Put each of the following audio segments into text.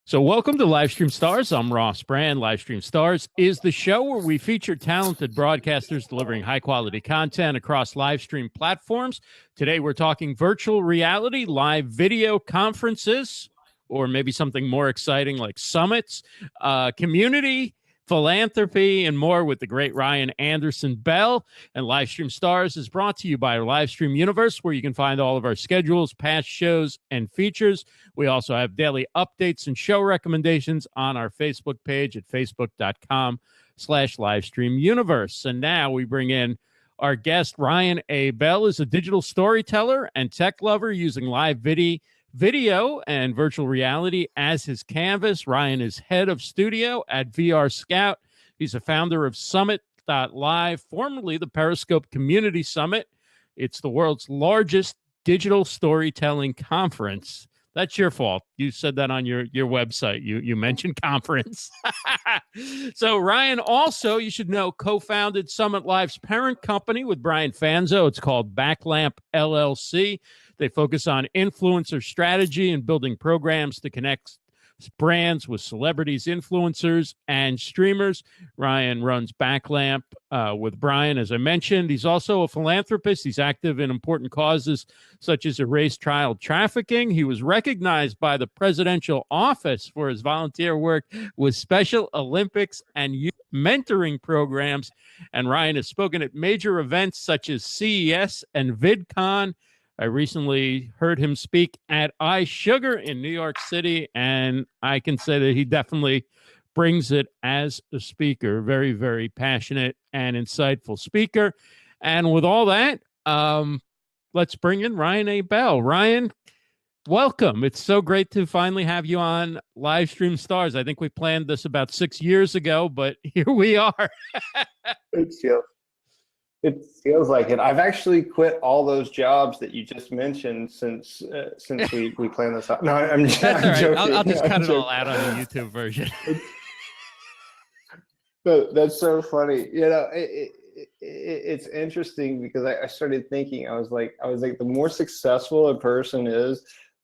So welcome to Livestream Stars. I'm Ross Brand. Livestream Stars is the show where we feature talented broadcasters delivering high-quality content across live stream platforms. Today we're talking virtual reality, live video conferences, or maybe something more exciting like summits, community, philanthropy, and more with the great Ryan Anderson Bell. And Livestream Stars is brought to you by our Livestream Universe, where you can find all of our schedules, past shows, and features. We also have daily updates and show recommendations on our Facebook page at facebook.com/livestreamuniverse. And now we bring in our guest. Ryan A. Bell is a digital storyteller and tech lover using live video and virtual reality as his canvas. Ryan is head of studio at VR Scout. He's a founder of Summit.Live, formerly the Periscope Community Summit. It's the world's largest digital storytelling conference. That's your fault. You said that on your website. You mentioned conference. So Ryan also, you should know, co-founded Summit.Live's parent company with Brian Fanzo. It's called BackLamp LLC. They focus on influencer strategy and building programs to connect brands with celebrities, influencers, and streamers. Ryan runs BackLamp with Brian, as I mentioned. He's also a philanthropist. He's active in important causes such as erase child trafficking. He was recognized by the presidential office for his volunteer work with Special Olympics and youth mentoring programs. And Ryan has spoken at major events such as CES and VidCon. I recently heard him speak at iSugar in New York City, and I can say that he definitely brings it as a speaker. Very, very passionate and insightful speaker. And with all that, let's bring in Ryan A. Bell. Ryan, welcome. It's so great to finally have you on Livestream Stars. I think we planned this about 6 years ago, but here we are. It feels like it. I've actually quit all those jobs that you just mentioned since we planned this out. No, I'm joking. I'll just cut it all out on the YouTube version. That's so funny. You know, it's interesting because I started thinking. I was like, the more successful a person is,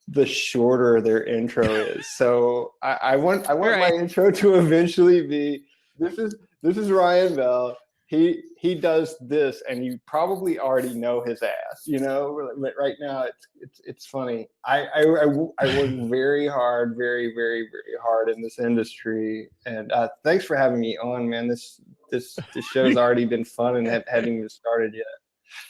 the shorter their intro is. So I want my intro to eventually be, this is Ryan Bell. He does this, and you probably already know his ass. You know, right now it's funny. I work very hard, very, very, very hard in this industry, and thanks for having me on, man. This show's already been fun and hadn't even started yet.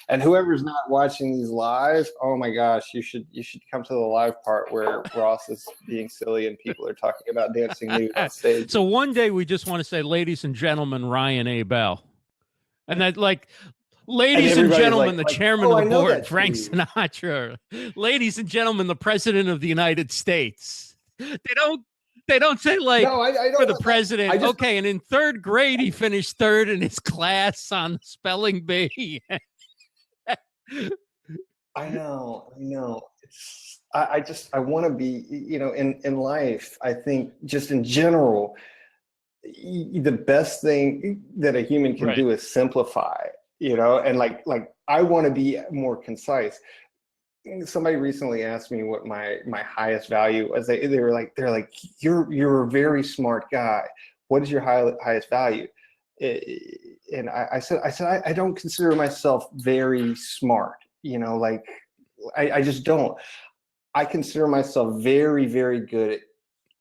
And whoever's not watching these live, oh my gosh, you should come to the live part where Ross is being silly and people are talking about dancing nude on stage. So one day we just want to say, ladies and gentlemen, Ryan A. Bell. And that, like, ladies and gentlemen, the chairman of the board, Frank Sinatra. Ladies and gentlemen, the president of the United States. They don't say, like, no, I don't for the president. Okay, and in third grade, he finished third in his class on the spelling bee. I know. I want to be, you know, in life, I think just in general, the best thing that a human can do is simplify, you know, and like I want to be more concise. Somebody recently asked me what my highest value was. They're like, you're a very smart guy. What is your highest value? And I said, I don't consider myself very smart, you know, like I just don't. I consider myself very, very good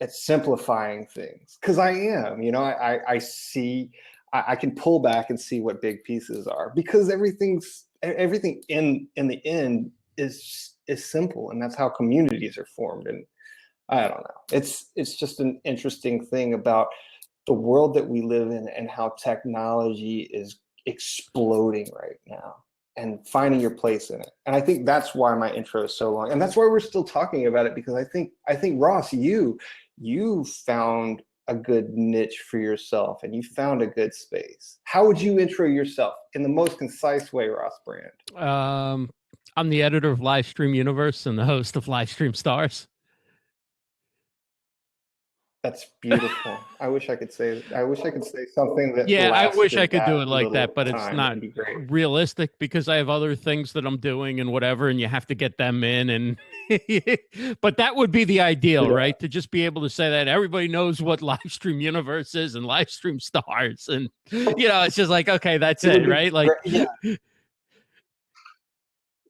at simplifying things, because I am, you know, I see, I can pull back and see what big pieces are, because everything in the end is simple, and that's how communities are formed. And I don't know, it's just an interesting thing about the world that we live in and how technology is exploding right now, and finding your place in it. And I think that's why my intro is so long, and that's why we're still talking about it, because I think Ross, you found a good niche for yourself, and you found a good space. How would you intro yourself in the most concise way, Ross Brand? I'm the editor of Livestream Universe and the host of Livestream Stars. That's beautiful. I wish I could say something that Yeah, I wish I lasted could do it that like that, little but it's time. not That'd be great. realistic because I have other things that I'm doing and whatever, and you have to get them in. And but that would be the ideal, Yeah. right? To just be able to say that everybody knows what Livestream Universe is and Livestream stars, and it's just like, okay, that's It would it, be right? Like, great. Yeah.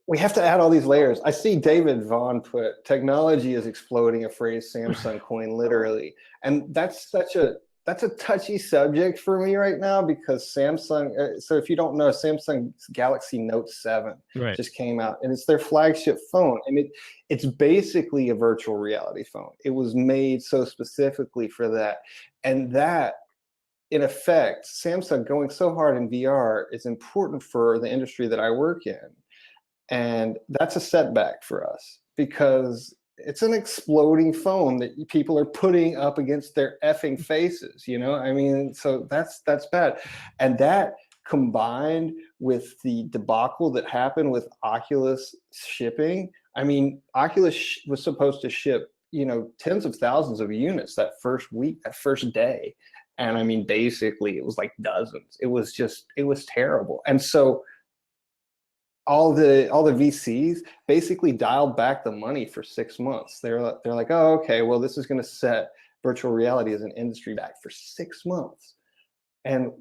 We have to add all these layers. I see David Vaughn put technology is exploding, a phrase Samsung coined literally. And that's a touchy subject for me right now because Samsung, so if you don't know, Samsung's Galaxy Note 7 right. just came out and it's their flagship phone. And it's basically a virtual reality phone. It was made so specifically for that. And that, in effect, Samsung going so hard in VR is important for the industry that I work in. And that's a setback for us because it's an exploding phone that people are putting up against their effing faces, I mean, so that's bad. And that combined with the debacle that happened with Oculus shipping, I mean, Oculus was supposed to ship, tens of thousands of units that first week, that first day. And I mean, basically it was like dozens. It was terrible. And so all the VCs basically dialed back the money for 6 months. They're like, oh, okay, well, this is going to set virtual reality as an industry back for 6 months. And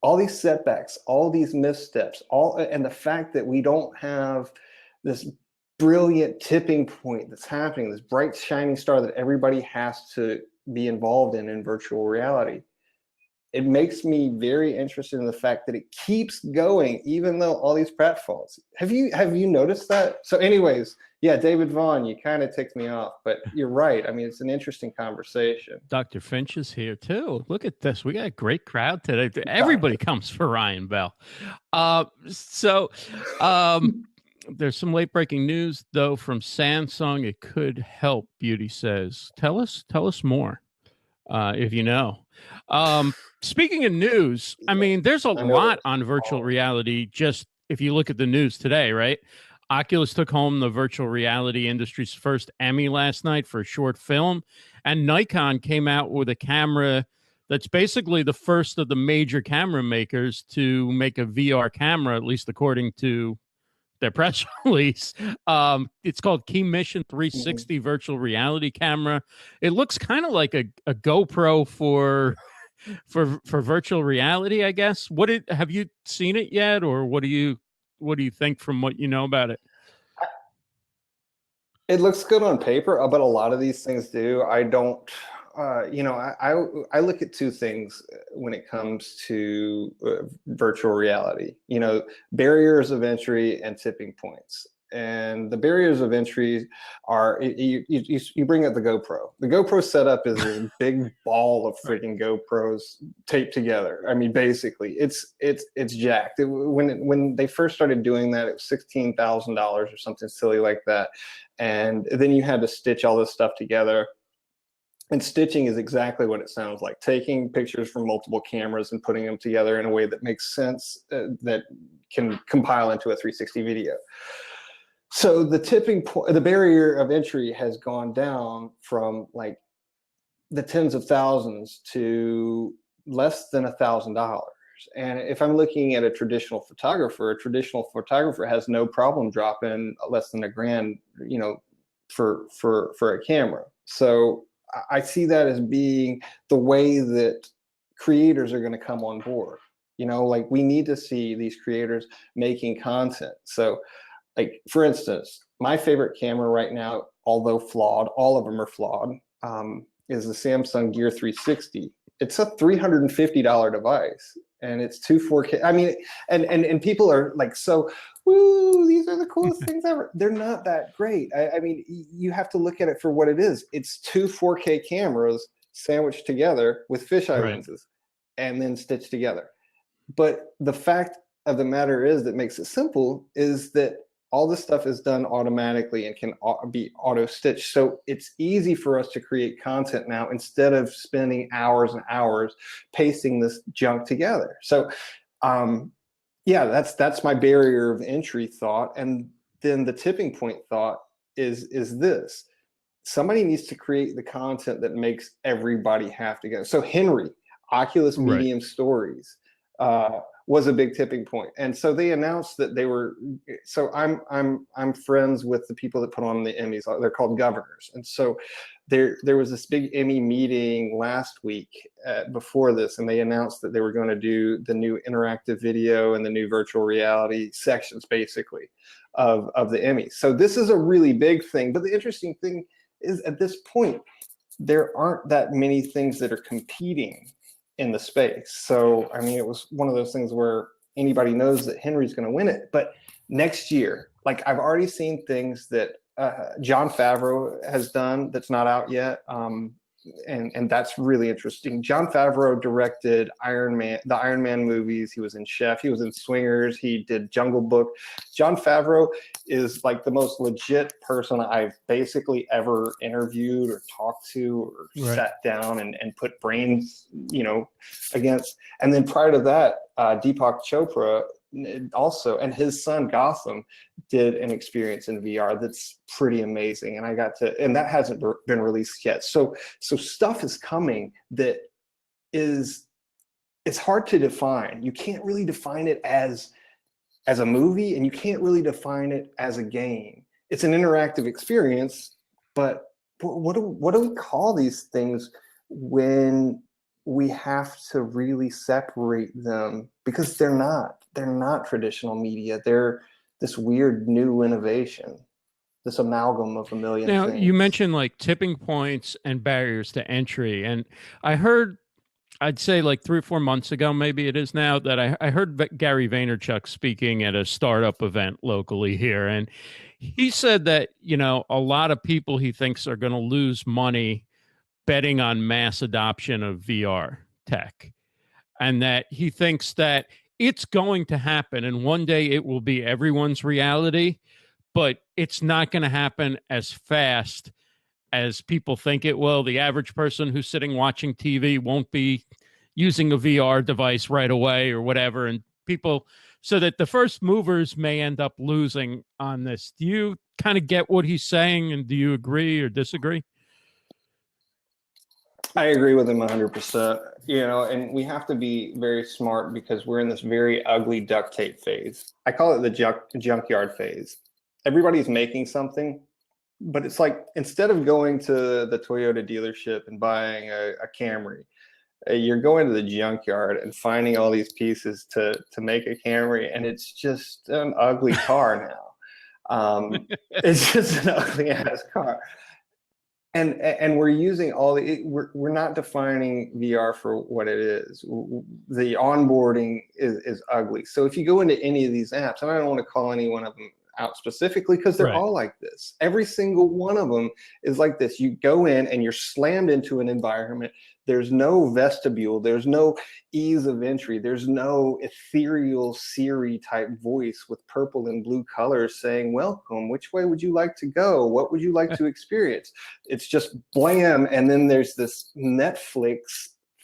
all these setbacks, all these missteps, and the fact that we don't have this brilliant tipping point that's happening, this bright shining star that everybody has to be involved in virtual reality. It makes me very interested in the fact that it keeps going, even though all these pratfalls. Have you noticed that? So anyways, yeah, David Vaughn, you kind of ticked me off, but you're right. I mean, it's an interesting conversation. Dr. Finch is here too. Look at this. We got a great crowd today. Everybody comes for Ryan Bell. There's some late breaking news though from Samsung. It could help, Beauty says. Tell us more. If you know. Speaking of news, I mean, there's a lot on virtual reality. Just if you look at the news today, right? Oculus took home the virtual reality industry's first Emmy last night for a short film, and Nikon came out with a camera that's basically the first of the major camera makers to make a VR camera, at least according to their press release. It's called Key Mission 360 virtual reality camera. It looks kind of like a GoPro for virtual reality, I guess. Have you seen it yet, or what do you think from what you know about it? It looks good on paper, but a lot of these things do. I don't. I look at two things when it comes to virtual reality. Barriers of entry and tipping points. And the barriers of entry are you bring up the GoPro. The GoPro setup is a big ball of freaking GoPros taped together. I mean, basically, it's jacked. When they first started doing that, it was $16,000 or something silly like that, and then you had to stitch all this stuff together. And stitching is exactly what it sounds like, taking pictures from multiple cameras and putting them together in a way that makes sense, that can compile into a 360 video. So the tipping point, the barrier of entry has gone down from like the tens of thousands to less than $1,000. And if I'm looking at a traditional photographer has no problem dropping less than $1,000, for a camera. So I see that as being the way that creators are going to come on board. Like we need to see these creators making content. So like, for instance, my favorite camera right now, although flawed, all of them are flawed, is the Samsung Gear 360. It's a $350 device, and it's 4K. I mean, and people are like, so, woo, these are the coolest things ever. They're not that great. I mean, you have to look at it for what it is. It's 4K cameras sandwiched together with fisheye lenses and then stitched together. But the fact of the matter is that makes it simple is that all this stuff is done automatically and can be auto-stitched. So it's easy for us to create content now instead of spending hours and hours pasting this junk together. So yeah, that's my barrier of entry thought. And then the tipping point thought is this. somebody needs to create the content that makes everybody have to go. So Henry, Oculus Right. Medium Stories, was a big tipping point. And so they announced that they were, so I'm friends with the people that put on the Emmys. They're called governors. And so there was this big Emmy meeting last week before this, and they announced that they were going to do the new interactive video and the new virtual reality sections, basically, of the Emmys. So this is a really big thing. But the interesting thing is, at this point, there aren't that many things that are competing in the space. So, I mean, it was one of those things where anybody knows that Henry's going to win it. But next year, like, I've already seen things that Jon Favreau has done that's not out yet. And that's really interesting. Jon Favreau directed the Iron Man movies. He was in Chef. He was in Swingers. He did Jungle Book. Jon Favreau is like the most legit person I've basically ever interviewed or talked to or sat down and put brains, against. And then prior to that, Deepak Chopra also, and his son Gotham did an experience in VR that's pretty amazing, and that hasn't been released yet. So stuff is coming that it's hard to define. You can't really define it as a movie, and you can't really define it as a game. It's an interactive experience, but what do we call these things when we have to really separate them, because they're not traditional media. They're this weird new innovation, this amalgam of a million things. Now, you mentioned like tipping points and barriers to entry. And I heard, I'd say like 3 or 4 months ago, maybe it is now, that I heard Gary Vaynerchuk speaking at a startup event locally here. And he said that, a lot of people he thinks are going to lose money betting on mass adoption of VR tech, and that he thinks that it's going to happen, and one day it will be everyone's reality, but it's not going to happen as fast as people think it will. The average person who's sitting watching TV won't be using a VR device right away or whatever, and so that the first movers may end up losing on this. Do you kind of get what he's saying, and do you agree or disagree? I agree with him 100%, and we have to be very smart, because we're in this very ugly duct tape phase. I call it the junkyard phase. Everybody's making something, but it's like, instead of going to the Toyota dealership and buying a Camry, you're going to the junkyard and finding all these pieces to make a Camry, and it's just an ugly car now. It's just an ugly ass car. And we're using we're not defining VR for what it is. The onboarding is ugly. So if you go into any of these apps, and I don't want to call any one of them out specifically, because they're all like this. Every single one of them is like this. You go in and you're slammed into an environment. There's no vestibule. There's no ease of entry. There's no ethereal Siri type voice with purple and blue colors saying, welcome, which way would you like to go? What would you like to experience? It's just blam. And then there's this Netflix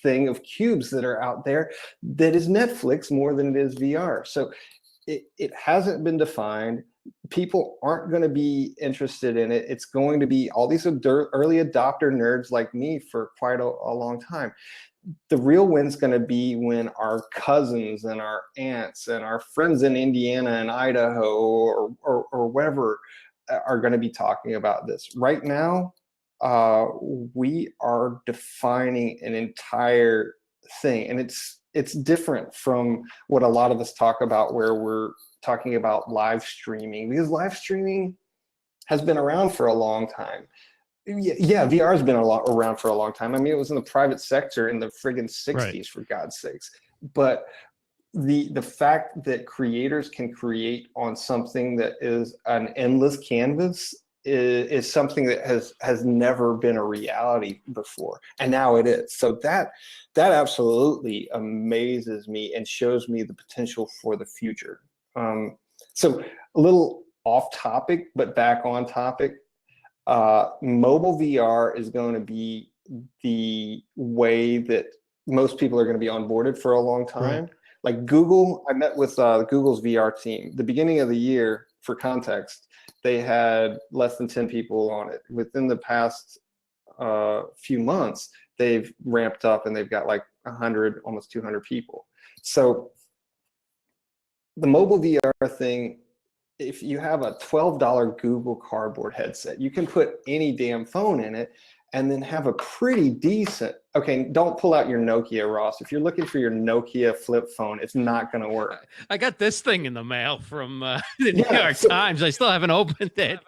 thing of cubes that are out there that is Netflix more than it is VR. So it hasn't been defined. People aren't going to be interested in it. It's going to be all these early adopter nerds like me for quite a long time. The real win's going to be when our cousins and our aunts and our friends in Indiana and Idaho or wherever are going to be talking about this. Right now, we are defining an entire thing, and it's different from what a lot of us talk about, where we're talking about live streaming, because live streaming has been around for a long time. Yeah, VR has been around for a long time. I mean, it was in the private sector in the friggin' 60s, for God's sakes. But the fact that creators can create on something that is an endless canvas is something that has never been a reality before, and now it is. So that absolutely amazes me and shows me the potential for the future. So a little off topic, but back on topic. Mobile VR is going to be the way that most people are going to be onboarded for a long time. Like Google, I met with Google's VR team the beginning of the year. For context, they had less than 10 people on it. Within the past few months, they've ramped up and they've got like 100, almost 200 people. So the mobile VR thing, if you have a $12 Google Cardboard headset, you can put any damn phone in it and then have a pretty decent, okay, don't pull out your Nokia, Ross. If you're looking for your Nokia flip phone, it's not going to work. I got this thing in the mail from the New York Times. I still haven't opened it.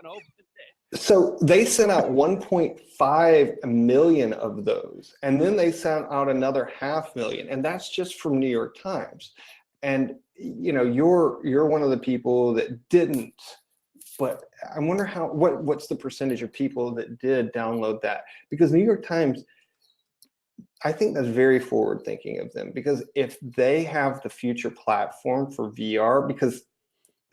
So they sent out 1.5 million of those, and then they sent out another 500,000, and that's just from New York Times. And you know, you're one of the people that didn't, but I wonder what's the percentage of people that did download that? Because New York Times, I think that's very forward thinking of them, because if they have the future platform for VR, because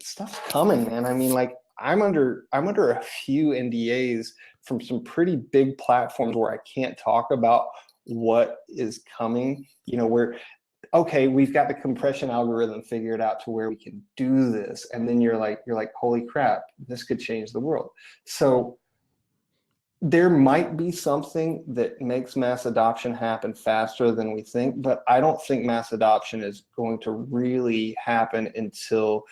stuff's coming, man. I mean, like, I'm under a few NDAs from some pretty big platforms where I can't talk about what is coming, you know, where, okay, we've got the compression algorithm figured out to where we can do this. And then you're like, holy crap, this could change the world. So there might be something that makes mass adoption happen faster than we think, but I don't think mass adoption is going to really happen until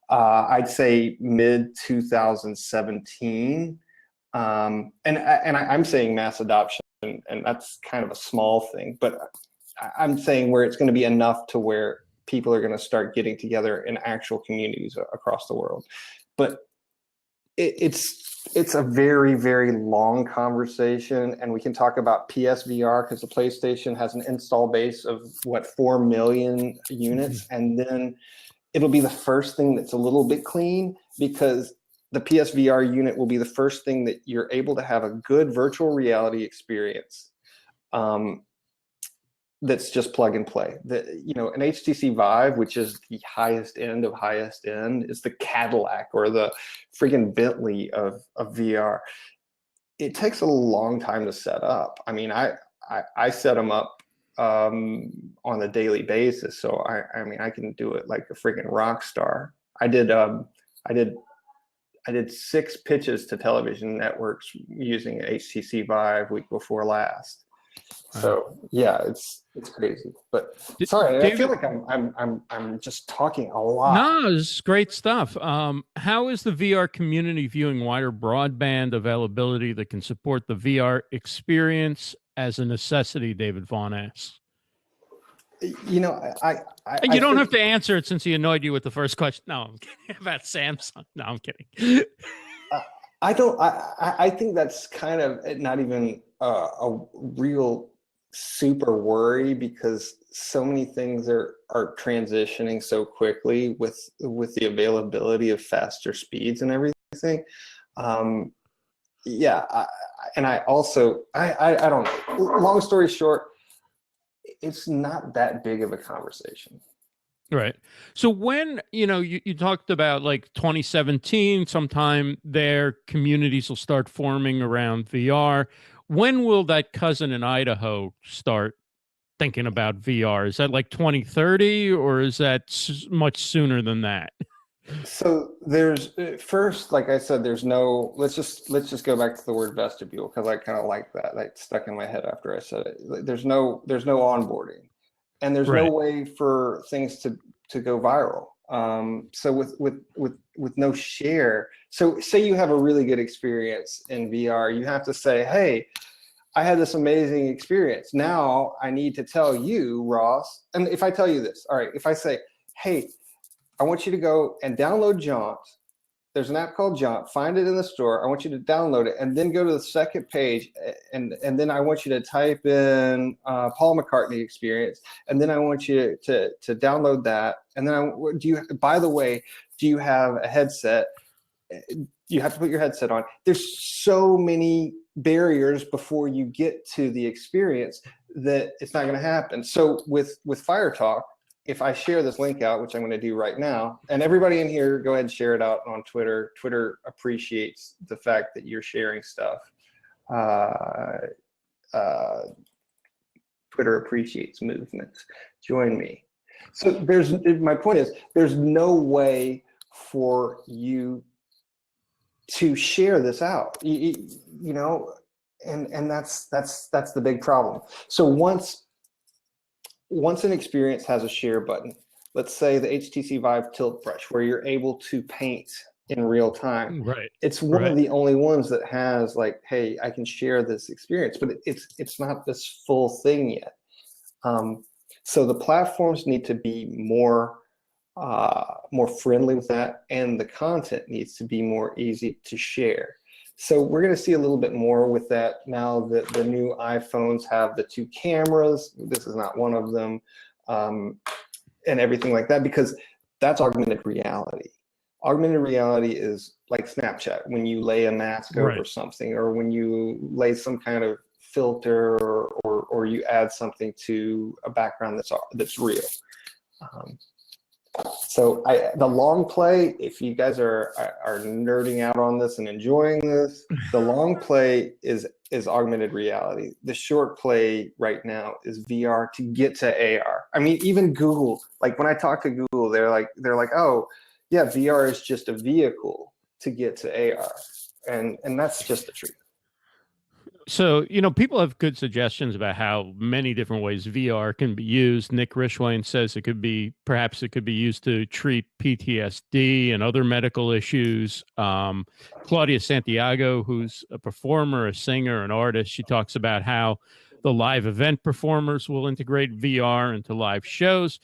I'd say mid 2017. And I'm saying mass adoption, and that's kind of a small thing, but I'm saying where it's going to be enough to where people are going to start getting together in actual communities across the world. But it's a very, very long conversation, and we can talk about PSVR because the PlayStation has an install base of what, 4 million units, and then it'll be the first thing that's a little bit clean, because the PSVR unit will be the first thing that you're able to have a good virtual reality experience. That's just plug and play. You know, an HTC Vive, which is the highest end of highest end, is the Cadillac or the friggin' Bentley of VR. It takes a long time to set up. I mean, I set them up on a daily basis, so I mean, I can do it like a friggin' rock star. I did 6 pitches to television networks using an HTC Vive week before last. So yeah, it's crazy. But sorry, David, I feel like I'm just talking a lot. No, this is great stuff. How is the VR community viewing wider broadband availability that can support the VR experience as a necessity? David Vaughn asks. You know, and you don't have to answer it since he annoyed you with the first question. No, I'm kidding. About Samsung. No, I'm kidding. I think that's kind of not even a real super worry, because so many things are transitioning so quickly with the availability of faster speeds and everything. Yeah, and I also I don't know. Long story short, it's not that big of a conversation. Right. So when, you know, you talked about like 2017, sometime their communities will start forming around VR. When will that cousin in Idaho start thinking about VR? Is that like 2030, or is that much sooner than that? So there's first, like I said, there's no, let's just go back to the word vestibule, because I kind of like that. That stuck in my head after I said it. There's no onboarding, and there's no way for things to go viral. So with no share, so say you have a really good experience in VR, you have to say, hey, I had this amazing experience. Now I need to tell you, Ross, and if I tell you this, all right, if I say, hey, I want you to go and download Jaunt. There's an app called Jaunt. Find it in the store. I want you to download it, and then go to the second page, and then I want you to type in Paul McCartney experience, and then I want you to download that. And then by the way, do you have a headset? You have to put your headset on. There's so many barriers before you get to the experience that it's not going to happen. So with Fire Talk, if I share this link out, which I'm going to do right now, and everybody in here, go ahead and share it out on Twitter. Twitter appreciates the fact that you're sharing stuff. Twitter appreciates movements. Join me. So my point is, there's no way for you to share this out, you know, and that's the big problem. So once an experience has a share button, let's say the HTC Vive Tilt Brush, where you're able to paint in real time. Right. It's one of the only ones that has like, hey, I can share this experience, but it's not this full thing yet. So the platforms need to be more friendly with that, and the content needs to be more easy to share. So we're going to see a little bit more with that now that the new iPhones have the 2 cameras. This is not one of them, and everything like that, because that's augmented reality. Augmented reality is like Snapchat, when you lay a mask over something, or when you lay some kind of filter, or you add something to a background that's real. So the long play, if you guys are nerding out on this and enjoying this, the long play is augmented reality. The short play right now is VR to get to AR. I mean, even Google, like when I talk to Google, they're like, oh yeah, VR is just a vehicle to get to AR. And that's just the truth. So, you know, people have good suggestions about how many different ways VR can be used. Nick Rishwain says perhaps it could be used to treat PTSD and other medical issues. Claudia Santiago, who's a performer, a singer, an artist, she talks about how the live event performers will integrate VR into live shows.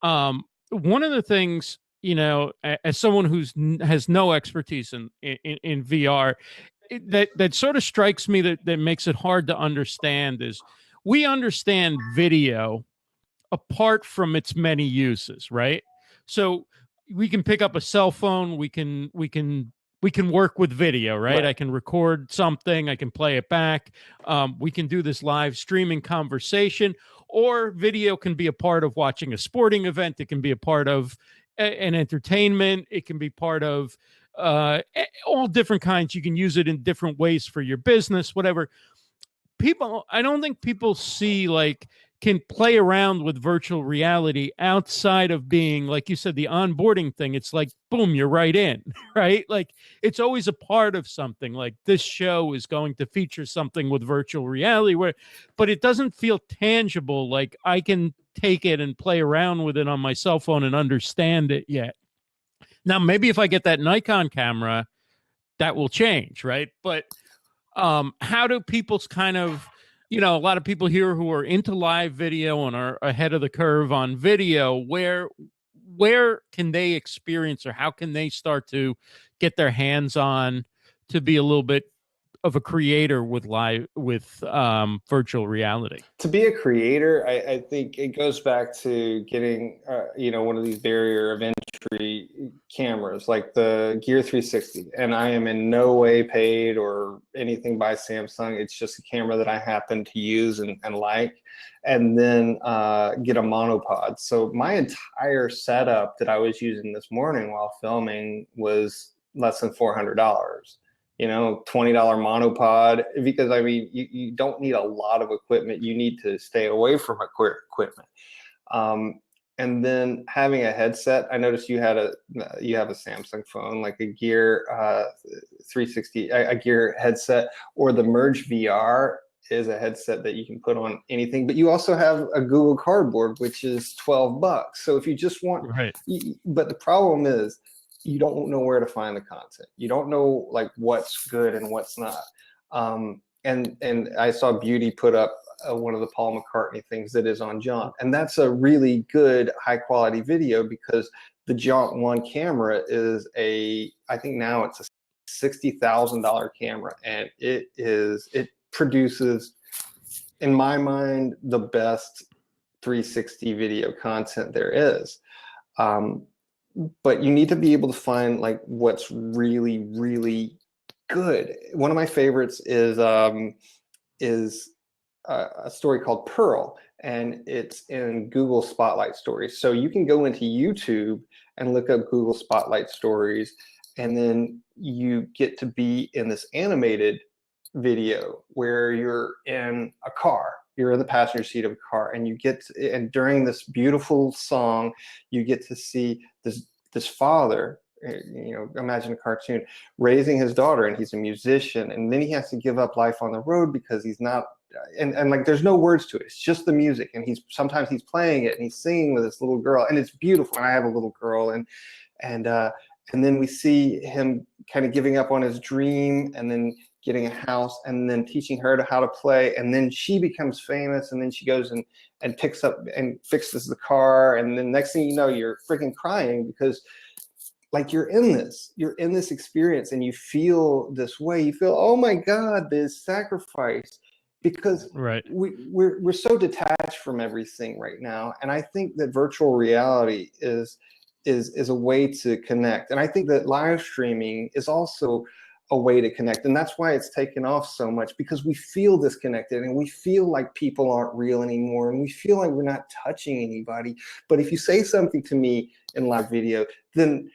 One of the things, you know, as someone has no expertise in VR, that sort of strikes me that makes it hard to understand is we understand video apart from its many uses, right? So we can pick up a cell phone, we can work with video, right? I can record something, I can play it back. We can do this live streaming conversation, or video can be a part of watching a sporting event. It can be a part of an entertainment. It can be part of all different kinds. You can use it in different ways for your business, whatever. I don't think people can play around with virtual reality outside of being, like you said, the onboarding thing. It's like, boom, you're right in, right? Like it's always a part of something. Like this show is going to feature something with virtual reality, but it doesn't feel tangible. Like I can take it and play around with it on my cell phone and understand it yet. Now, maybe if I get that Nikon camera, that will change, right? But how do people's kind of, you know, a lot of people here who are into live video and are ahead of the curve on video, where can they experience, or how can they start to get their hands on to be a little bit of a creator with virtual reality? To be a creator, I think it goes back to getting you know, one of these barrier of entry cameras like the Gear 360, and I am in no way paid or anything by Samsung. It's just a camera that I happen to use and like, and then get a monopod. So my entire setup that I was using this morning while filming was less than $400. You know, $20 monopod, because I mean, you don't need a lot of equipment. You need to stay away from equipment. And then having a headset. I noticed you have a Samsung phone, like a Gear 360, a Gear headset, or the Merge VR is a headset that you can put on anything. But you also have a Google Cardboard, which is $12. So if you just want, but the problem is, you don't know where to find the content. You don't know like what's good and what's not. And I saw Beauty put up one of the Paul McCartney things that is on Jaunt, and that's a really good high quality video, because the Jaunt 1 camera is I think now it's a $60,000 camera, and it produces, in my mind, the best 360 video content there is. But you need to be able to find like what's really, really good. One of my favorites is a story called Pearl, and it's in Google Spotlight Stories. So you can go into YouTube and look up Google Spotlight Stories, and then you get to be in this animated video where you're in a car. You're in the passenger seat of a car, and and during this beautiful song, you get to see this father imagine a cartoon, raising his daughter, and he's a musician, and then he has to give up life on the road because he's not, and like there's no words to it. It's just the music, and sometimes he's playing it and he's singing with this little girl, and it's beautiful. And I have a little girl, and then we see him kind of giving up on his dream, and then getting a house, and then teaching her how to play, and then she becomes famous, and then she goes and picks up and fixes the car, and then next thing you know, you're freaking crying because like you're in this experience, and you feel this way. You feel, oh my God, this sacrifice, because we're so detached from everything right now. And I think that virtual reality is a way to connect. And I think that live streaming is also a way to connect. And that's why it's taken off so much, because we feel disconnected, and we feel like people aren't real anymore, and we feel like we're not touching anybody. But if you say something to me in live video, then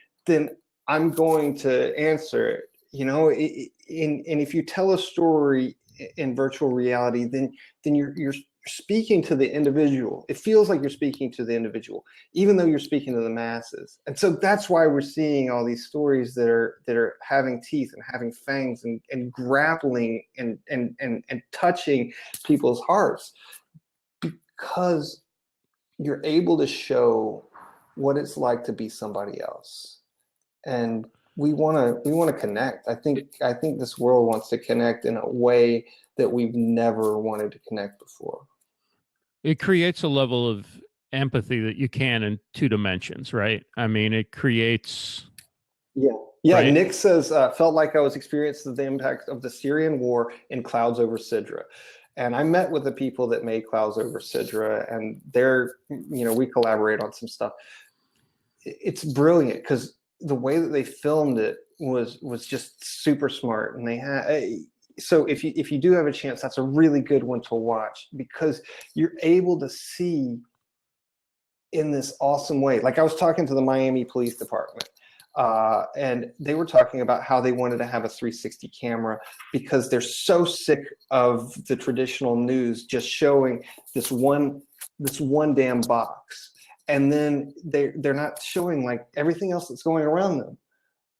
I'm going to answer it, and if you tell a story in virtual reality, then you're speaking to the individual. It feels like you're speaking to the individual, even though you're speaking to the masses. And so that's why we're seeing all these stories that are having teeth and having fangs, and grappling and touching people's hearts, because you're able to show what it's like to be somebody else. And we want to connect. I think this world wants to connect in a way that we've never wanted to connect before. It creates a level of empathy that you can in 2 dimensions, right? I mean, it creates. Yeah. Right? Nick says, felt like I was experiencing the impact of the Syrian war in Clouds Over Sidra. And I met with the people that made Clouds Over Sidra, and we collaborate on some stuff. It's brilliant because the way that they filmed it was just super smart. And they had, so if you do have a chance, that's a really good one to watch, because you're able to see in this awesome way. Like I was talking to the Miami Police Department, and they were talking about how they wanted to have a 360 camera because they're so sick of the traditional news just showing this one damn box. And then they're not showing like everything else that's going around them.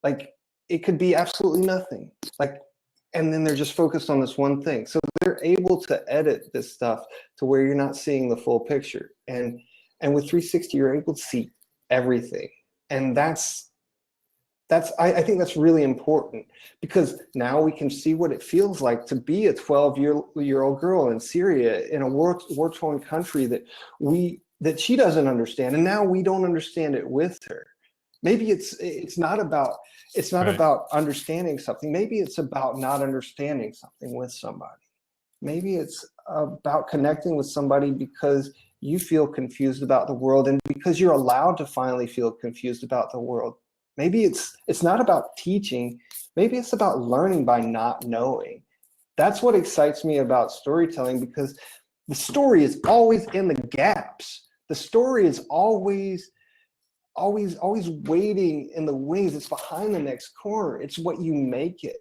Like it could be absolutely nothing. And then they're just focused on this one thing. So they're able to edit this stuff to where you're not seeing the full picture. And with 360, you're able to see everything. And I think that's really important, because now we can see what it feels like to be a 12-year-old girl in Syria, in a war-torn country that she doesn't understand, and now we don't understand it with her. Maybe it's not about understanding something. Maybe it's about not understanding something with somebody. Maybe it's about connecting with somebody because you feel confused about the world, and because you're allowed to finally feel confused about the world. Maybe it's not about teaching. Maybe it's about learning by not knowing. That's what excites me about storytelling, because the story is always in the gaps. The story is always waiting in the wings. It's behind the next corner. It's what you make it.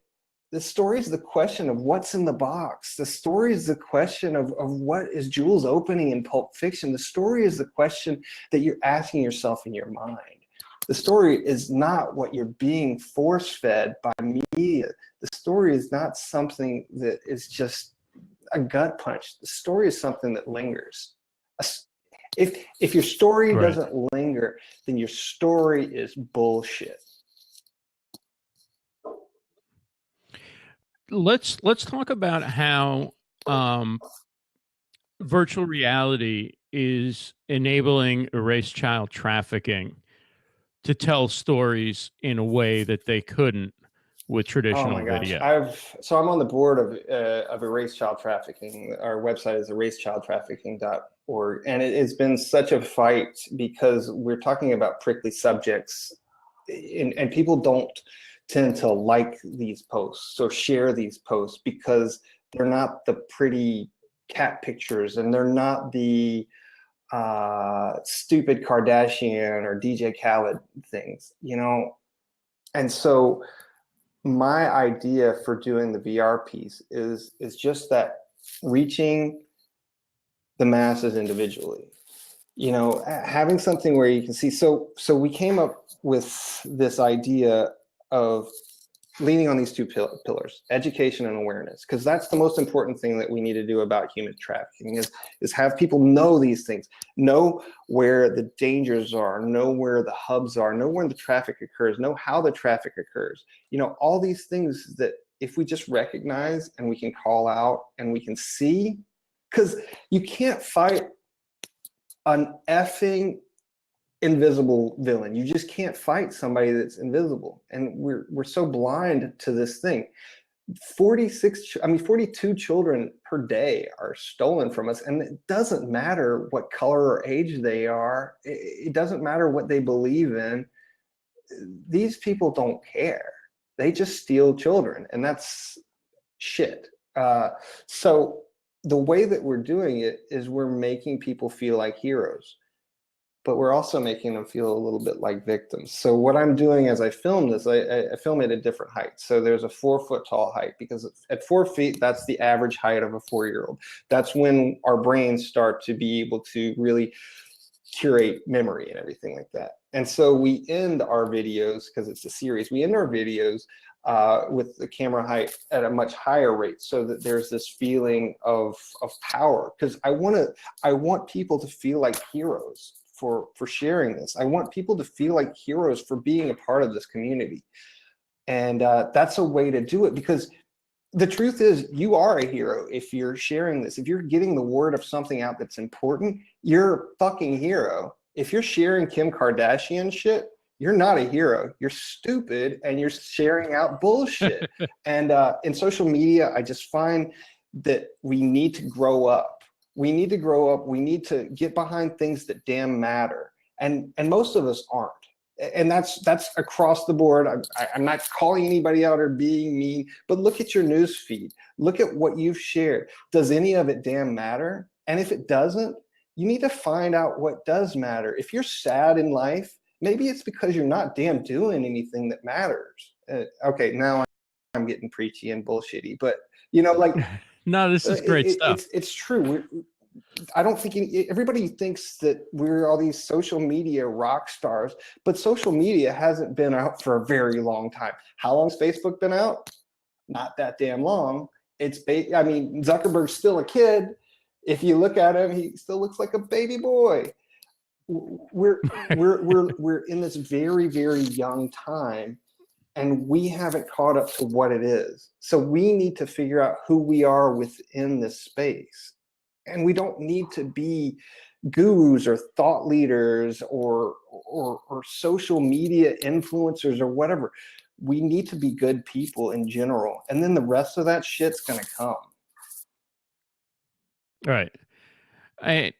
The story is the question of what's in the box. The story is the question of what is Jules opening in Pulp Fiction. The story is the question that you're asking yourself in your mind. The story is not what you're being force-fed by media. The story is not something that is just a gut punch. The story is something that lingers. If your story doesn't linger, then your story is bullshit. Let's talk about how virtual reality is enabling erased child trafficking to tell stories in a way that they couldn't with traditional video. So I'm on the board of Erased Child Trafficking. Our website is erasechildtrafficking.org, and it has been such a fight because we're talking about prickly subjects, and people don't tend to like these posts or share these posts because they're not the pretty cat pictures, and they're not the stupid Kardashian or DJ Khaled things, And so my idea for doing the VR piece is just that, reaching the masses individually. you know, having something where you can see. So we came up with this idea of leaning on these two pillars, education and awareness, because that's the most important thing that we need to do about human trafficking is have people know these things, know where the dangers are, know where the hubs are, know when the traffic occurs, know how the traffic occurs. You know, all these things that if we just recognize and we can call out and we can see, because you can't fight an effing invisible villain. You just can't fight somebody that's invisible. And we're so blind to this thing. 42 children per day are stolen from us. And it doesn't matter what color or age they are. It doesn't matter what they believe in. These people don't care. They just steal children, and that's shit. So the way that we're doing it is we're making people feel like heroes, but we're also making them feel a little bit like victims. So what I'm doing as I film this, I film it at different heights. So there's a 4-foot tall height, because at 4 feet, that's the average height of a 4-year-old. That's when our brains start to be able to really curate memory and everything like that. And so we end our videos, because it's a series, we end our videos with the camera height at a much higher rate, so that there's this feeling of power. Because I want people to feel like heroes for sharing this. I want people to feel like heroes for being a part of this community. And that's a way to do it, because the truth is, you are a hero if you're sharing this. If you're getting the word of something out that's important, you're a fucking hero. If you're sharing Kim Kardashian shit, you're not a hero. You're stupid, and you're sharing out bullshit. And in social media, I just find that we need to grow up. We need to grow up. We need to get behind things that damn matter. And most of us aren't. And that's across the board. I'm not calling anybody out or being mean, but look at your news feed. Look at what you've shared. Does any of it damn matter? And if it doesn't, you need to find out what does matter. If you're sad in life, maybe it's because you're not damn doing anything that matters. Okay, now I'm getting preachy and bullshitty, but you know, like, no, this is great stuff. It's true. I don't think everybody thinks that we're all these social media rock stars, but social media hasn't been out for a very long time. How long's Facebook been out? Not that damn long. I mean, Zuckerberg's still a kid. If you look at him, he still looks like a baby boy. We're in this very, very young time, and we haven't caught up to what it is. So we need to figure out who we are within this space. And we don't need to be gurus or thought leaders or social media influencers or whatever. We need to be good people in general. And then the rest of that shit's going to come. Right. I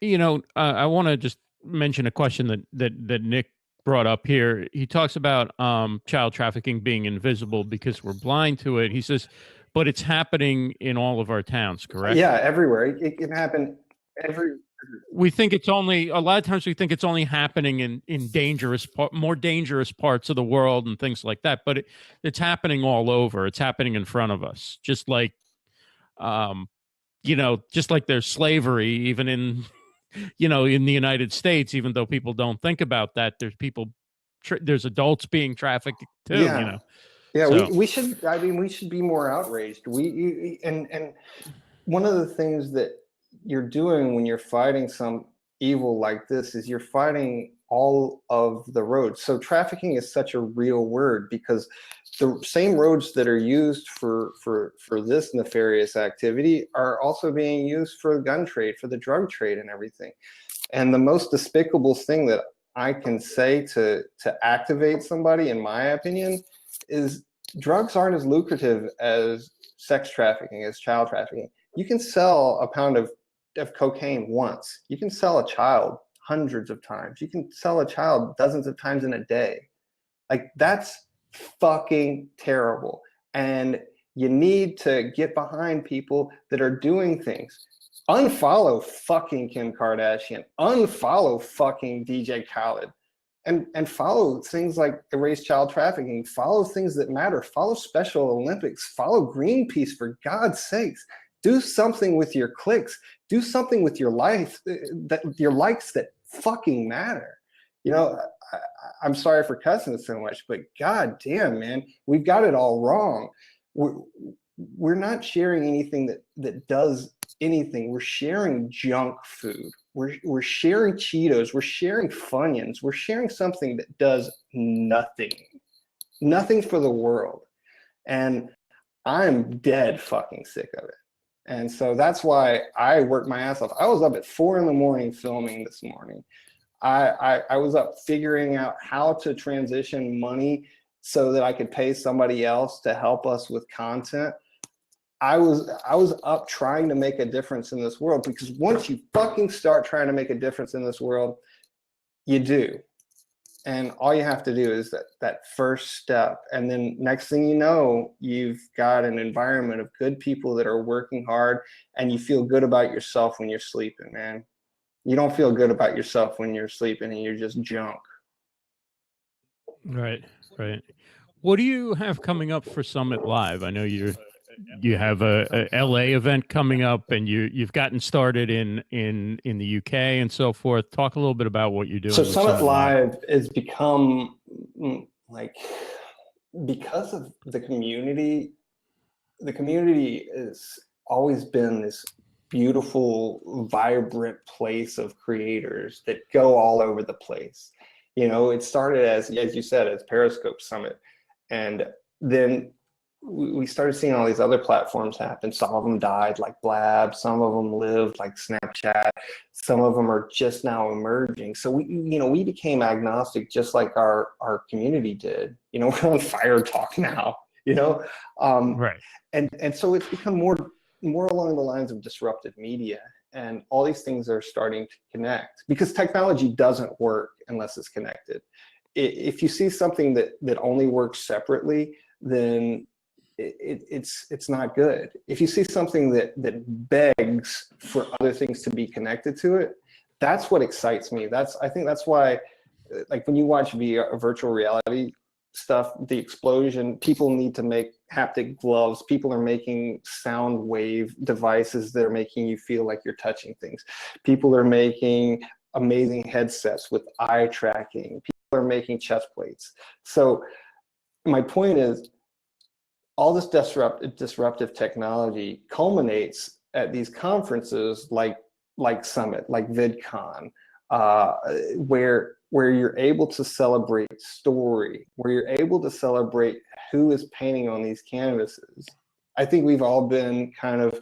want to just mention a question that Nick brought up here. He talks about child trafficking being invisible because we're blind to it. He says, but it's happening in all of our towns, correct? Yeah, everywhere. It can happen every. We think it's only, a lot of times we think it's only happening in more dangerous parts of the world and things like that, but it's happening all over. It's happening in front of us. Just like, just like there's slavery, even in the United States, even though people don't think about that, there's adults being trafficked too, Yeah. Yeah, so. we should be more outraged. And one of the things that you're doing when you're fighting some evil like this is you're fighting all of the roads. So trafficking is such a real word, because the same roads that are used for this nefarious activity are also being used for the gun trade, for the drug trade and everything. And the most despicable thing that I can say to activate somebody, in my opinion, is drugs aren't as lucrative as sex trafficking, as child trafficking. You can sell a pound of cocaine once. You can sell a child hundreds of times. You can sell a child dozens of times in a day. Like, that's fucking terrible. And you need to get behind people that are doing things. Unfollow fucking Kim Kardashian. Unfollow fucking DJ Khaled. And follow things like erase child trafficking. Follow things that matter. Follow Special Olympics. Follow Greenpeace, for God's sakes. Do something with your clicks. Do something with your life, that your likes that fucking matter. You know, I'm sorry for cussing so much, but god damn, man, we've got it all wrong. We're not sharing anything that does anything. We're sharing junk food. We're sharing Cheetos. We're sharing Funyuns. We're sharing something that does nothing for the world. And I'm dead fucking sick of it. And so that's why I work my ass off. I was up at 4 a.m. filming this morning. I was up figuring out how to transition money so that I could pay somebody else to help us with content. I was up trying to make a difference in this world, because once you fucking start trying to make a difference in this world, you do. And all you have to do is that first step. And then next thing you know, you've got an environment of good people that are working hard, and you feel good about yourself when you're sleeping, man. You don't feel good about yourself when you're sleeping and you're just junk. Right, right. What do you have coming up for Summit.Live? I know you have a LA event coming up, and you've gotten started in the UK and so forth. Talk a little bit about what you're doing. So Summit.Live has become, like, because of the community has always been this beautiful, vibrant place of creators that go all over the place. You know, it started as you said, as Periscope Summit, and then we started seeing all these other platforms happen. Some of them died, like Blab. Some of them lived, like Snapchat. Some of them are just now emerging. So we became agnostic, just like our community did. You know, we're on Fire Talk now. You know, right. And so it's become more along the lines of disruptive media, and all these things are starting to connect, because technology doesn't work unless it's connected. If you see something that only works separately, then it's not good. If you see something that begs for other things to be connected to it, that's what excites me. I think that's why, like, when you watch virtual reality stuff, the explosion, people need to make haptic gloves. People are making sound wave devices that are making you feel like you're touching things. People are making amazing headsets with eye tracking. People are making chest plates. So my point is, all this disruptive technology culminates at these conferences like Summit, like VidCon, where you're able to celebrate story, where you're able to celebrate who is painting on these canvases. I think we've all been kind of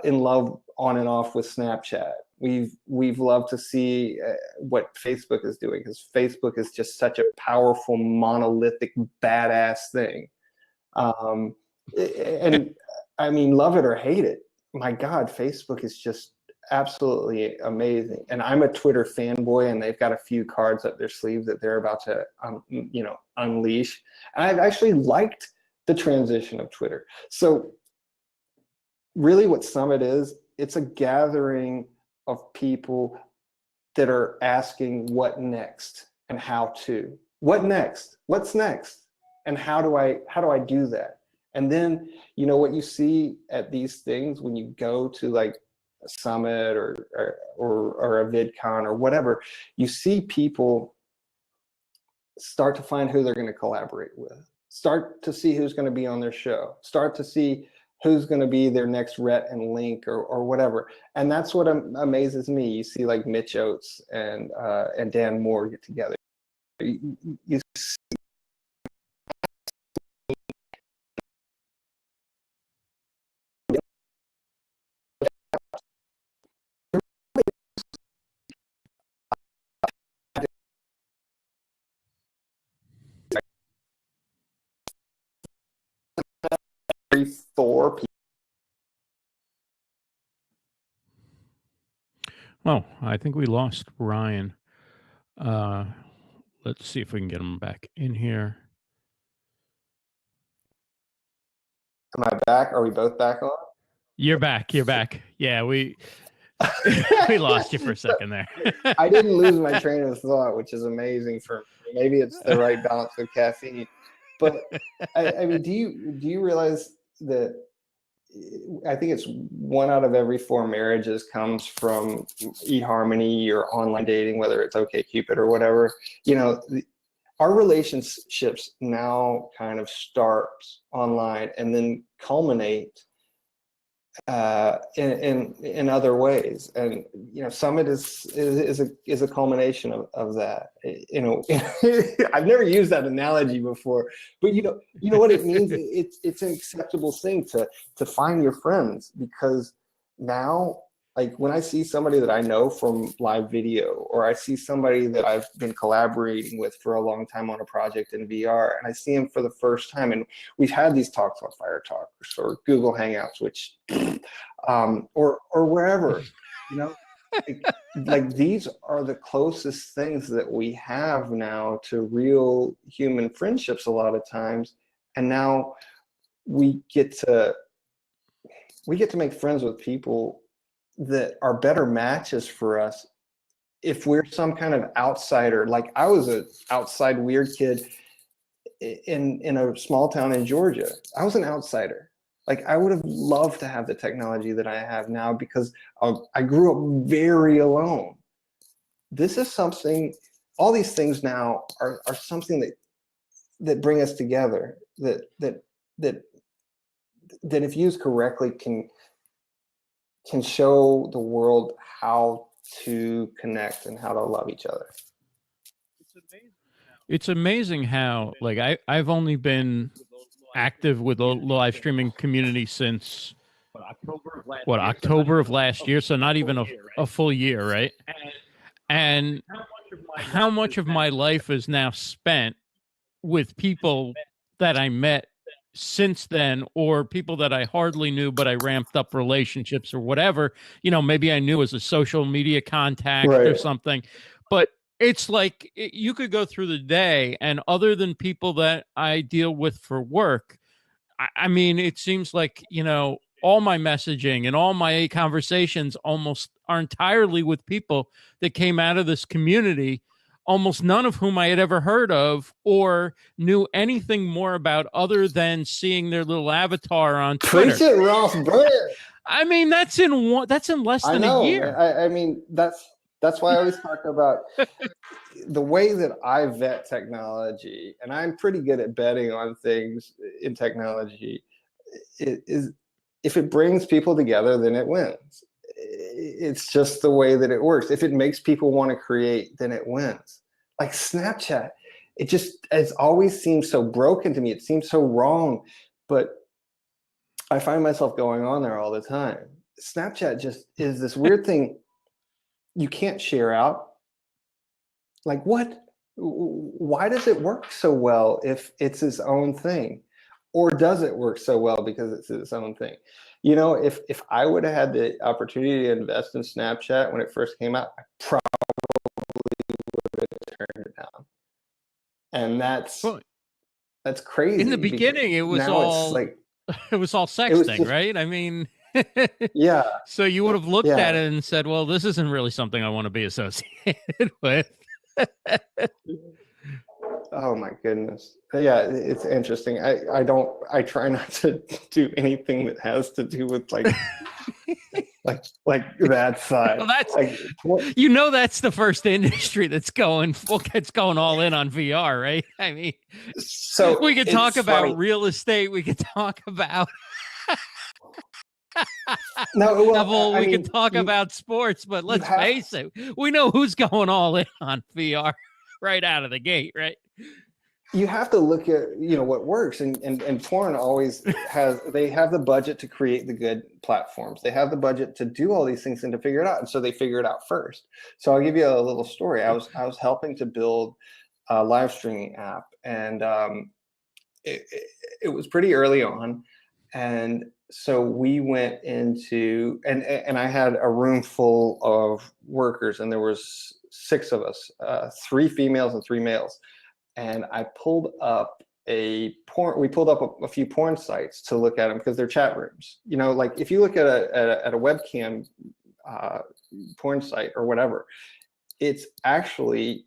in love on and off with Snapchat. We've loved to see what Facebook is doing, because Facebook is just such a powerful, monolithic, badass thing. And I mean, love it or hate it, my God, Facebook is just absolutely amazing. And I'm a Twitter fanboy, and they've got a few cards up their sleeve that they're about to, unleash. And I've actually liked the transition of Twitter. So really what Summit is, it's a gathering of people that are asking what next and how to. What next? What's next? And how do I do that? And then, what you see at these things when you go to like a Summit or a VidCon or whatever, you see people start to find who they're going to collaborate with, start to see who's going to be on their show, start to see who's going to be their next Rhett and Link or whatever. And that's what amazes me. You see like Mitch Oates and Dan Moore get together. You see 4 people. Well, I think we lost Ryan. Let's see if we can get him back in here. Am I back? Are we both back on? You're back. You're back. Yeah, we lost you for a second there. I didn't lose my train of thought, which is amazing for me. Maybe it's the right balance of caffeine. But I mean, do you realize that I think it's 1 out of every 4 marriages comes from eHarmony or online dating, whether it's OkCupid or whatever. You know, our relationships now kind of start online and then culminate in other ways. And you know, Summit is a culmination of that. You know, I've never used that analogy before, but you know what it means. It's an acceptable thing to find your friends, because now, like when I see somebody that I know from live video, or I see somebody that I've been collaborating with for a long time on a project in VR, and I see him for the first time, and we've had these talks on Fire Talkers or Google Hangouts, which, or wherever, you know, like these are the closest things that we have now to real human friendships a lot of times. And now we get to make friends with people that are better matches for us if we're some kind of outsider. Like I was an outside weird kid in a small town in Georgia. I was an outsider. Like I would have loved to have the technology that I have now, because I grew up very alone. This is something, all these things now are something that bring us together, that if used correctly can show the world how to connect and how to love each other. It's amazing how, like, I've only been active with the live streaming community since October of last year, so not even a full year, right? And how much of my life is now spent with people that I met since then, or people that I hardly knew, but I ramped up relationships or whatever, you know, maybe I knew as a social media contact or something. But it's like you could go through the day, and other than people that I deal with for work, I mean, it seems like, you know, all my messaging and all my conversations almost are entirely with people that came out of this community, almost none of whom I had ever heard of or knew anything more about other than seeing their little avatar on Twitter. Preach it, Ross. Brilliant. I mean, that's in less than a year. I mean, that's why I always talk about the way that I vet technology, and I'm pretty good at betting on things in technology, is if it brings people together, then it wins. It's just the way that it works. If it makes people want to create, then it wins. Like Snapchat, it's always seemed so broken to me. It seems so wrong, but I find myself going on there all the time. Snapchat just is this weird thing you can't share out. Like what? Why does it work so well if it's its own thing? Or does it work so well because it's its own thing? You know, if I would have had the opportunity to invest in Snapchat when it first came out, I probably would have turned it down. And that's crazy. In the beginning, it was all like it was all sexting, right? I mean, yeah. So you would have looked at it and said, "Well, this isn't really something I want to be associated with." Oh my goodness. Yeah, it's interesting. I try not to do anything that has to do with like that side. Well, that's like, you know, that's the first industry that's going all in on VR, right? I mean, so we could talk about real estate, we could talk about we can talk about sports, but let's face it, we know who's going all in on VR right out of the gate, right? You have to look at, you know, what works, and porn always they have the budget to create the good platforms. They have the budget to do all these things and to figure it out, and so they figure it out first. So I'll give you a little story. I was helping to build a live streaming app, and it was pretty early on, and so we went into and I had a room full of workers, and there was 6 of us, 3 females and 3 males. And I pulled up we pulled up a few porn sites to look at them because they're chat rooms. You know, like if you look at a webcam porn site or whatever, it's actually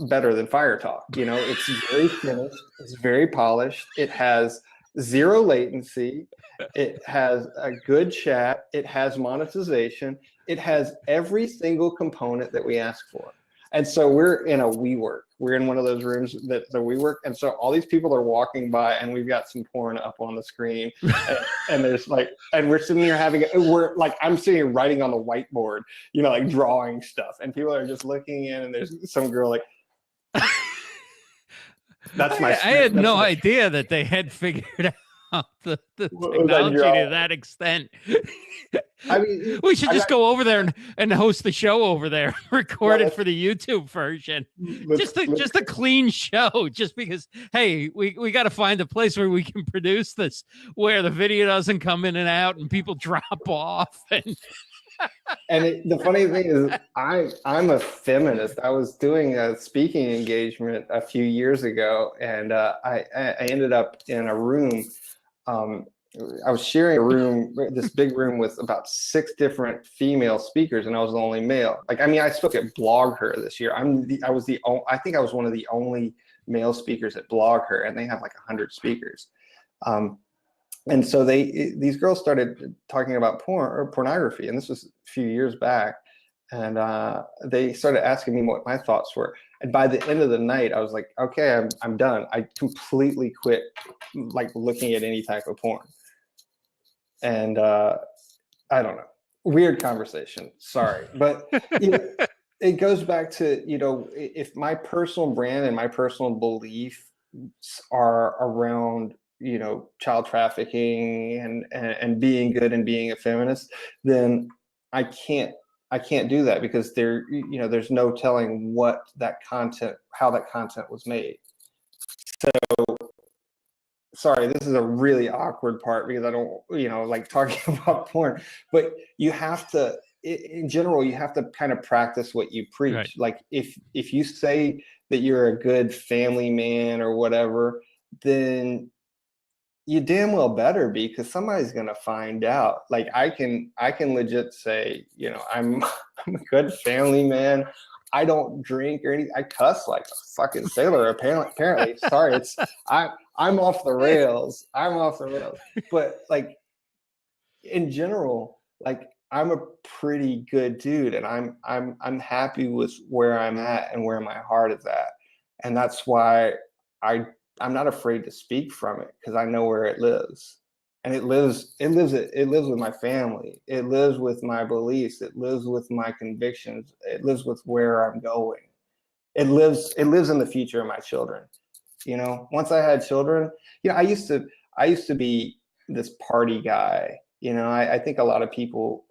better than Fire Talk. You know, it's very finished, it's very polished. It has zero latency. It has a good chat. It has monetization. It has every single component that we ask for. And so we're in a WeWork. We're in one of those rooms that the WeWork. And so all these people are walking by, and we've got some porn up on the screen. And there's like, and we're sitting here I'm sitting here writing on the whiteboard, you know, like drawing stuff. And people are just looking in, and there's some girl like, that's my. I had no idea that they had figured out the technology to that extent. I mean, we should just go over there and host the show over there, record it for the YouTube version. Just a clean show, just because, hey, we got to find a place where we can produce this, where the video doesn't come in and out and people drop off. And the funny thing is, I'm a feminist. I was doing a speaking engagement a few years ago, and I ended up in a room. I was sharing a room, this big room, with about 6 different female speakers, and I was the only male. Like, I mean, I spoke at BlogHer this year. I think I was one of the only male speakers at BlogHer, and they have like 100 speakers. And so these girls started talking about pornography, and this was a few years back. And they started asking me what my thoughts were. And by the end of the night, I was like, okay, I'm done. I completely quit like looking at any type of porn. And I don't know, weird conversation. Sorry, but you know, it goes back to, you know, if my personal brand and my personal beliefs are around, you know, child trafficking and being good and being a feminist, then I can't do that, because there's no telling how that content was made. So sorry, this is a really awkward part, because I don't, you know, like talking about porn, but you have to, in general, you have to kind of practice what you preach. Right. Like if you say that you're a good family man or whatever, then you damn well better be, because somebody's gonna find out. Like I can legit say, you know, I'm a good family man. I don't drink or anything. I cuss like a fucking sailor. Apparently, sorry. I'm off the rails. But like in general, like I'm a pretty good dude, and I'm happy with where I'm at and where my heart is at, and that's why I'm not afraid to speak from it, because I know where it lives. And it lives with my family. It lives with my beliefs. It lives with my convictions. It lives with where I'm going. It lives in the future of my children. You know, once I had children, you know, I used to be this party guy. You know, I think a lot of people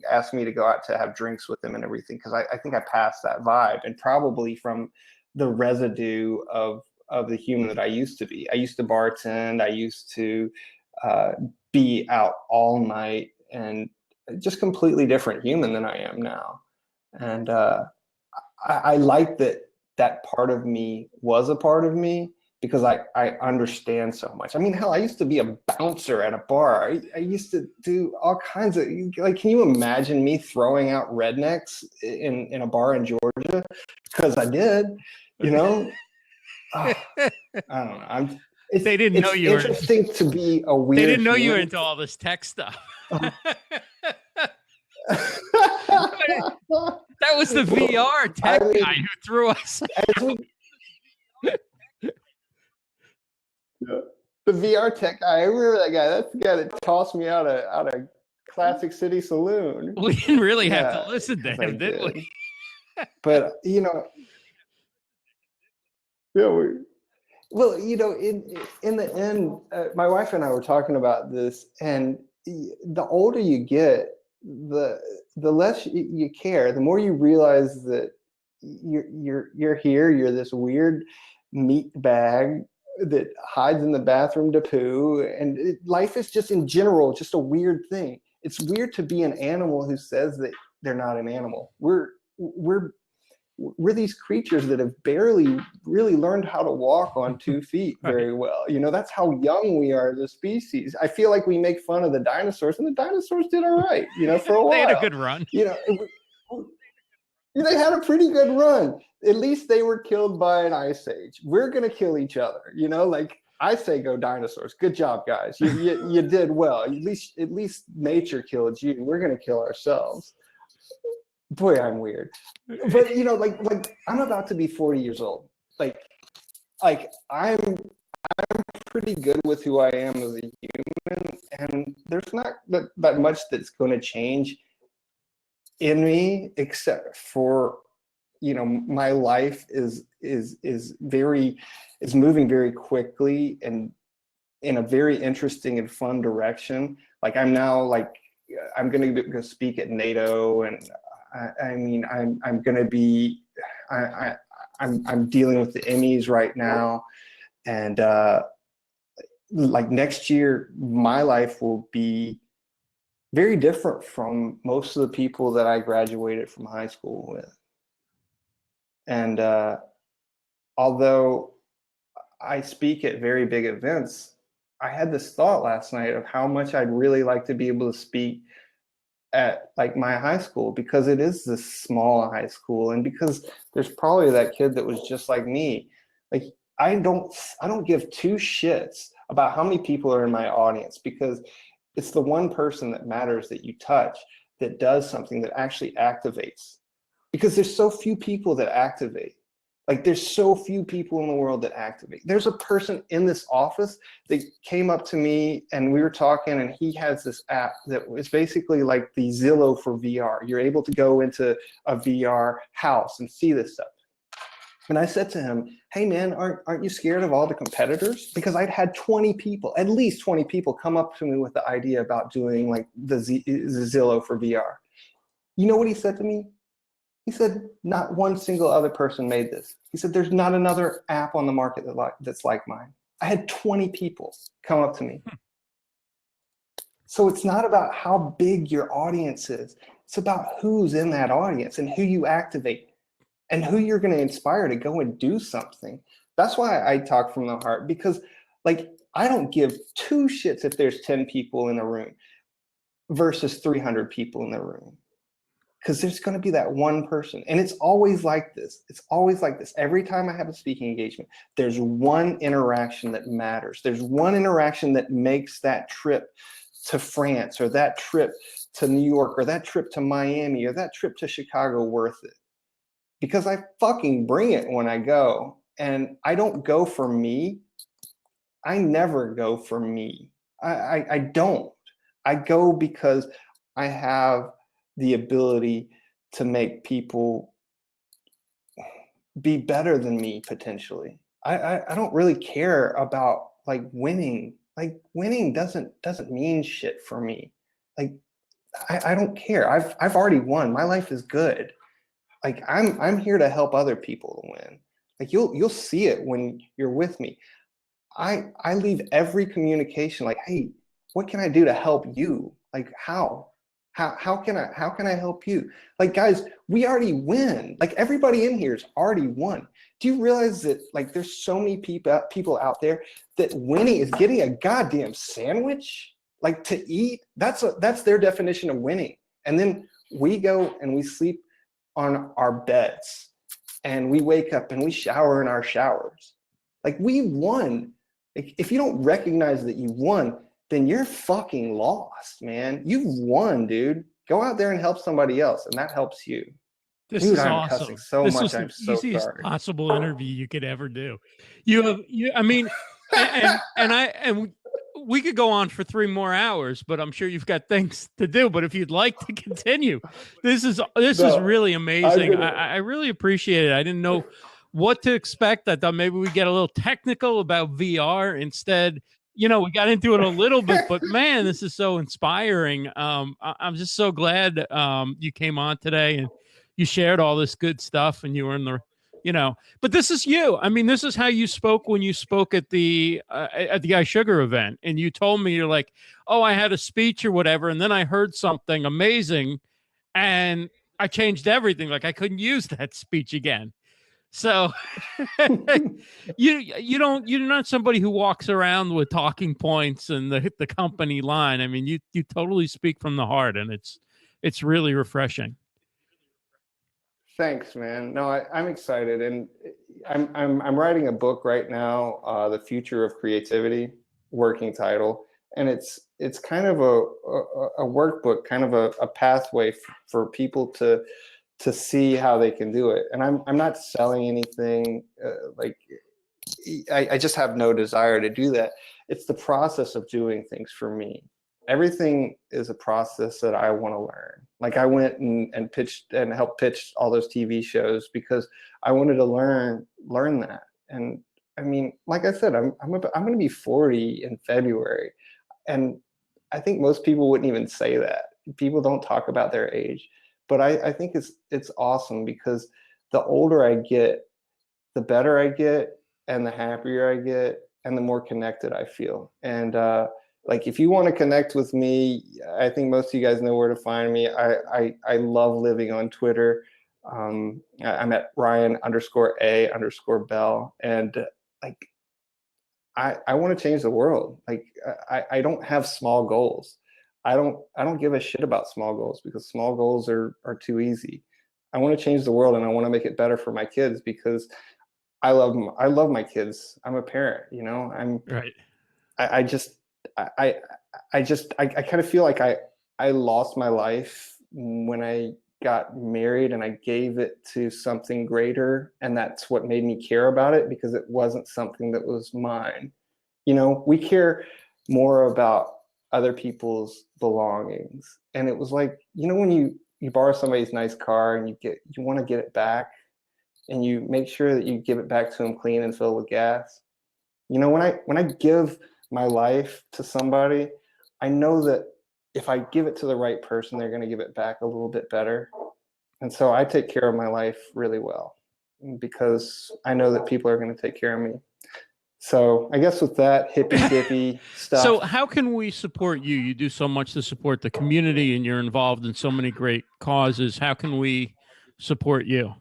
ask me to go out to have drinks with them and everything, because I think I passed that vibe, and probably from the residue of the human that I used to be. I used to bartend. I used to be out all night, and just completely different human than I am now. And I like that part of me was a part of me, because I understand so much. I mean, hell, I used to be a bouncer at a bar. I used to do all kinds of, like, can you imagine me throwing out rednecks in a bar in Georgia? Because I did, you know. I don't know. They didn't know you were interesting to be a weird. They didn't know you were into all this tech stuff. That was the VR tech guy who threw us. The VR tech guy. I remember that guy. That's the guy that tossed me out of Classic City Saloon. We didn't really have to listen to him, did we? But you know. Yeah, well, you know, in the end, my wife and I were talking about this, and the older you get, the less you care. The more you realize that you're here. You're this weird meat bag that hides in the bathroom to poo, and life is just in general just a weird thing. It's weird to be an animal who says that they're not an animal. We're these creatures that have barely really learned how to walk on 2 feet very well. You know, that's how young we are as a species. I feel like we make fun of the dinosaurs, and the dinosaurs did all right, you know, for a while. They had a good run. You know, they had a pretty good run. At least they were killed by an ice age. We're going to kill each other, you know, like I say go dinosaurs. Good job, guys. You did well. At least nature killed you. We're gonna kill ourselves. Boy, I'm weird. But you know, like I'm about to be 40 years old. Like I'm pretty good with who I am as a human, and there's not that much that's going to change in me, except for, you know, my life is moving very quickly and in a very interesting and fun direction. Like I'm now I'm going to go speak at NATO, and I mean I'm going to be I'm dealing with the Emmys right now, and like next year my life will be very different from most of the people that I graduated from high school with. And although I speak at very big events, I had this thought last night of how much I'd really like to be able to speak at like my high school, because it is this small high school, and because there's probably that kid that was just like me. Like I don't give two shits about how many people are in my audience, because it's the one person that matters that you touch that does something that actually activates. Because there's so few people that activate. Like there's so few people in the world that activate. There's a person in this office that came up to me and we were talking, and he has this app that is basically like the Zillow for VR. You're able to go into a VR house and see this stuff. And I said to him, hey man, aren't you scared of all the competitors? Because I'd had 20 people, at least 20 people come up to me with the idea about doing like the Zillow for VR. You know what he said to me? He said, not one single other person made this. He said, there's not another app on the market that's like mine. I had 20 people come up to me. So it's not about how big your audience is. It's about who's in that audience and who you activate and who you're going to inspire to go and do something. That's why I talk from the heart, because like I don't give two shits if there's 10 people in a room versus 300 people in the room. Because there's going to be that one person. And it's always like this. It's always like this. Every time I have a speaking engagement, there's one interaction that matters. There's one interaction that makes that trip to France, or that trip to New York, or that trip to Miami, or that trip to Chicago worth it. Because I fucking bring it when I go. And I don't go for me. I never go for me. I don't. I go because I have the ability to make people be better than me potentially. I don't really care about like winning. Like winning doesn't mean shit for me. Like I don't care. I've already won. My life is good. Like I'm here to help other people win. Like you'll see it when you're with me. I leave every communication like, hey, what can I do to help you? Like how can I help you? Like, guys, we already win. Like everybody in here has already won. Do you realize that like there's so many people out there that winning is getting a goddamn sandwich like to eat? That's their definition of winning. And then we go and we sleep on our beds and we wake up and we shower in our showers. Like we won. Like, if you don't recognize that you won, then you're fucking lost, man. You've won, dude. Go out there and help somebody else, and that helps you. This Dude, is I'm awesome. cussing so this much. was I'm the so easiest sorry. possible interview you could ever do. I mean, and we could go on for 3 more hours, but I'm sure you've got things to do. But if you'd like to continue, this is really amazing. I really appreciate it. I didn't know what to expect. I thought maybe we get a little technical about VR instead. You know, we got into it a little bit, but man, this is so inspiring. I'm just so glad you came on today and you shared all this good stuff, and you were in the, but this is you. I mean, this is how you spoke when you spoke at the iSugar event, and you told me, you're like, oh, I had a speech or whatever, and then I heard something amazing, and I changed everything. Like I couldn't use that speech again. So you're not somebody who walks around with talking points and the company line. I mean, you totally speak from the heart, and it's really refreshing. Thanks, man. No, I'm excited, and I'm writing a book right now, The Future of Creativity, working title, and it's kind of a workbook, kind of a pathway for people to see how they can do it. And I'm not selling anything. Like I just have no desire to do that. It's the process of doing things for me. Everything is a process that I want to learn. Like I went and pitched and helped pitch all those TV shows because I wanted to learn that. And I mean, like I said, I'm going to be 40 in February, and I think most people wouldn't even say that. People don't talk about their age, but I think it's awesome because the older I get, the better I get, and the happier I get, and the more connected I feel. And like if you want to connect with me, I think most of you guys know where to find me. I love living on Twitter. I'm at Ryan_A_Bell, and like I want to change the world. Like I don't have small goals. I don't give a shit about small goals because small goals are too easy. I want to change the world, and I want to make it better for my kids because I love my kids. I'm a parent, you know. Right. I kind of feel like I lost my life when I got married and I gave it to something greater, and that's what made me care about it because it wasn't something that was mine. You know, we care more about other people's belongings. And it was like, you know, when you borrow somebody's nice car and you want to get it back, and you make sure that you give it back to them clean and filled with gas. You know, when I give my life to somebody, I know that if I give it to the right person, they're going to give it back a little bit better. And so I take care of my life really well because I know that people are going to take care of me. So I guess with that hippy dippy stuff. So how can we support you? You do so much to support the community, and you're involved in so many great causes. How can we support you?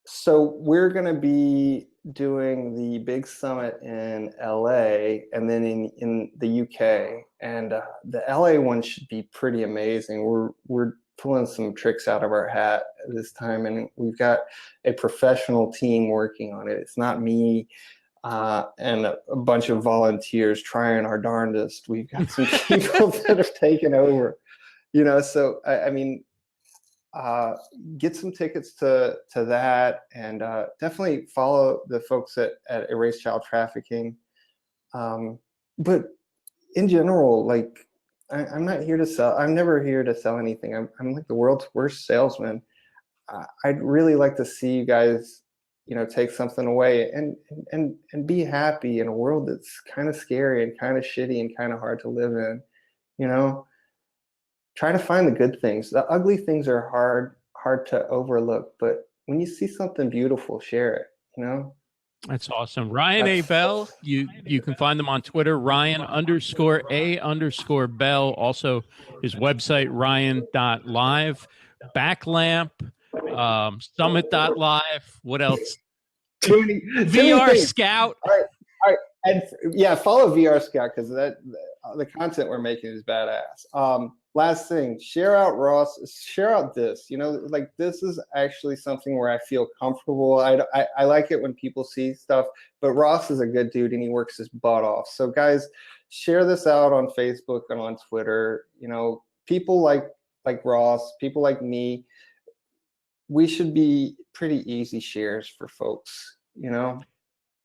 So we're going to be doing the big summit in LA and then in the UK, and the LA one should be pretty amazing. We're pulling some tricks out of our hat this time, and we've got a professional team working on it. It's not me and a bunch of volunteers trying our darndest. We've got some people that have taken over, you know. So I mean, get some tickets to that, and definitely follow the folks at Erase Child Trafficking. But in general, like I'm not here to sell. I'm never here to sell anything. I'm like the world's worst salesman. I'd really like to see you guys, you know, take something away and be happy in a world that's kind of scary and kind of shitty and kind of hard to live in, you know. Try to find the good things. The ugly things are hard to overlook, but when you see something beautiful, share it, you know? That's awesome. Ryan A. Bell, you can find them on Twitter, Ryan_A_Bell. Also his website, Ryan.live, BackLamp, Summit.Live. What else? VR Scout. All right. And yeah, follow VR Scout because the content we're making is badass. Last thing, share out Ross, share out this, you know, like this is actually something where I feel comfortable. I like it when people see stuff, but Ross is a good dude and he works his butt off. So guys, share this out on Facebook and on Twitter. You know, people like Ross, people like me, we should be pretty easy shares for folks, you know,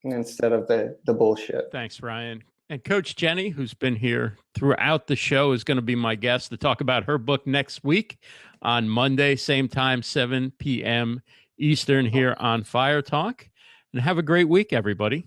instead of the bullshit. Thanks, Ryan. And Coach Jenny, who's been here throughout the show, is going to be my guest to talk about her book next week on Monday, same time, 7 p.m. Eastern here on Fire Talk. And have a great week, everybody.